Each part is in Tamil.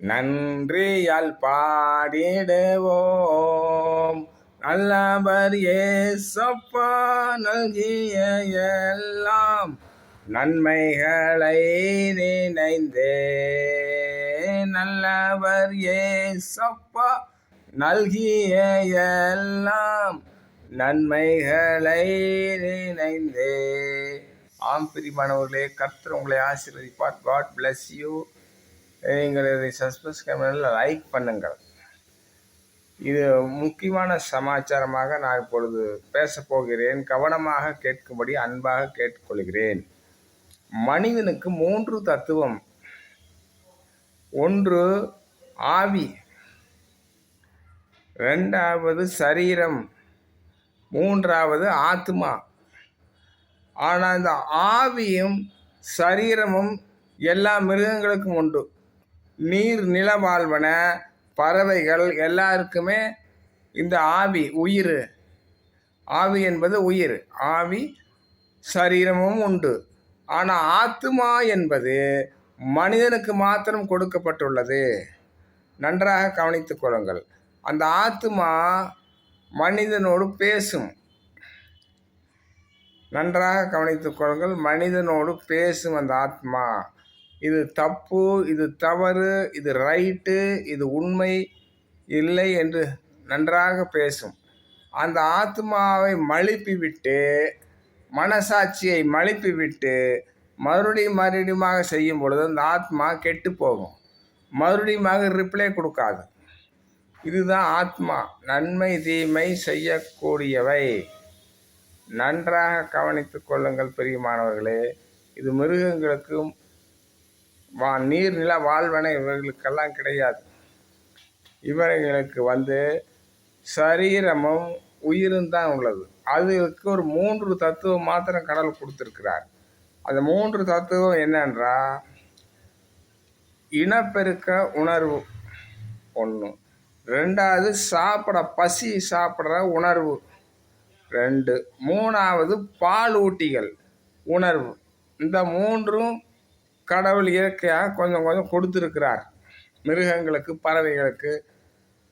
நன்றியால் பாடிடுவோம். நல்லவர் ஏசப்பா நல்கிய எல்லாம் நன்மைகளை நினைந்தே. நல்லவர் ஏசப்பா நல்கிய எல்லாம் நன்மைகளை நினைந்தே. பிரியமானவர்களே, கர்த்தர் உங்களை ஆசீர்வதிப்பார். God bless you. எங்களது சப்ஸ்கிரைப் லைக் பண்ணுங்கள். இது முக்கியமான சமாச்சாரமாக நான் இப்பொழுது பேசப்போகிறேன். கவனமாக கேட்கும்படி அன்பாக கேட்டுக்கொள்கிறேன். மனிதனுக்கு 3 தத்துவம். ஒன்று ஆவி, 2வது சரீரம், 3வது ஆத்மா. ஆனால் இந்த ஆவியும் சரீரமும் எல்லா மிருகங்களுக்கும் உண்டு. நீர் நில வாழ்வன பறவைகள் எல்லாருக்குமே இந்த ஆவி உயிர். ஆவி என்பது உயிர். ஆவி சரீரமும் உண்டு. ஆனால் ஆத்மா என்பது மனிதனுக்கு மாத்திரம் கொடுக்கப்பட்டுள்ளது. நன்றாக கவனித்துக் கொள்ளுங்கள். அந்த ஆத்மா மனிதனோடு பேசும். நன்றாக கவனித்துக் கொள்ளுங்கள். மனிதனோடு பேசும் அந்த ஆத்மா. இது தப்பு, இது தவறு, இது ரைட்டு, இது உண்மை இல்லை என்று நன்றாக பேசும். அந்த ஆத்மாவை மழுப்பிவிட்டு, மனசாட்சியை மழுப்பிவிட்டு மறுபடியுமாக செய்யும் பொழுது அந்த ஆத்மா கெட்டு போகும். மறுபடியுமாக ரிப்ளை கொடுக்காது. இதுதான் ஆத்மா. நன்மை தீமை செய்யக்கூடியவை. நன்றாக கவனித்துக் கொள்ளுங்கள் பிரியமானவர்களே. இது மிருகங்களுக்கும் நீர் நில வாழ்வன இவர்களுக்கெல்லாம் கிடையாது. இவர்களுக்கு சரீரமும் உயிரும் தான் உள்ளது. அதுக்கு ஒரு 3 தத்துவம் மாத்திரம் கடவுள் கொடுத்திருக்கிறார். அந்த 3 தத்துவம் என்னன்றா, இனப்பெருக்க உணர்வு 1, 2வது பசி சாப்பிட்ற உணர்வு 2, 3வது பால் ஊட்டிகள் உணர்வு. இந்த 3ம் கடவுள் இயற்கையாக கொஞ்சம் கொஞ்சம் கொடுத்துருக்கிறார் மிருகங்களுக்கு, பறவைகளுக்கு,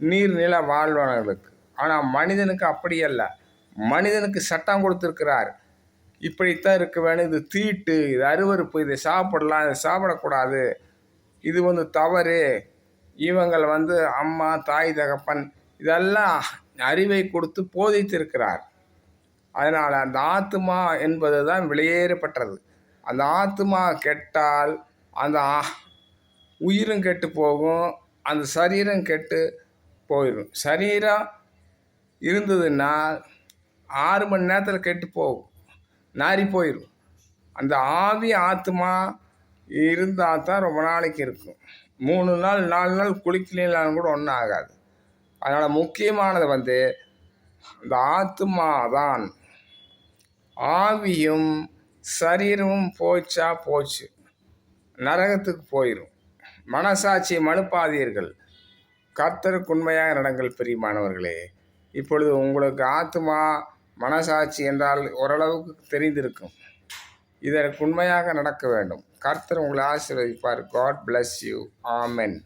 நீர் நில வாழ்வனர்களுக்கு. ஆனால் மனிதனுக்கு அப்படி அல்ல. மனிதனுக்கு சட்டம் கொடுத்துருக்கிறார். இப்படித்தான் இருக்க வேணும், இது தீட்டு, இது அருவருப்பு, இதை சாப்பிடலாம், இதை சாப்பிடக்கூடாது, இது தவறு. இவங்கள் அம்மா, தாய், தகப்பன் இதெல்லாம் அறிவை கொடுத்து போதித்திருக்கிறார். அதனால் அந்த ஆத்மா என்பது தான் வெளியேறப்பட்டது. அந்த ஆத்மா கெட்டால் அந்த உயிரும் கெட்டு போகும், அந்த சரீரம் கெட்டு போயிடும். சரீரம் இருந்ததுன்னா 6 மணி நேரத்தில் கெட்டு போகும், நாரி போயிடும். அந்த ஆவி ஆத்மா இருந்தால் தான் ரொம்ப நாளைக்கு இருக்கும். 3 நாள் 4 நாள் குளிக்கலாம் கூட ஒன்றும் ஆகாது. அதனால் முக்கியமானது அந்த ஆத்மா தான். ஆவியும் சரீரமும் போச்சு, நரகத்துக்கு போயிடும். மனசாட்சியை மழுப்பாதீர்கள். கர்த்தருக்கு உண்மையாக நடங்கள் பிரியமானவர்களே. இப்பொழுது உங்களுக்கு ஆத்மா, மனசாட்சி என்றால் ஓரளவுக்கு தெரிந்திருக்கும். இதற்கு உண்மையாக நடக்க வேண்டும். கர்த்தர் உங்களை ஆசீர்வதிப்பார். God bless you. ஆமென்.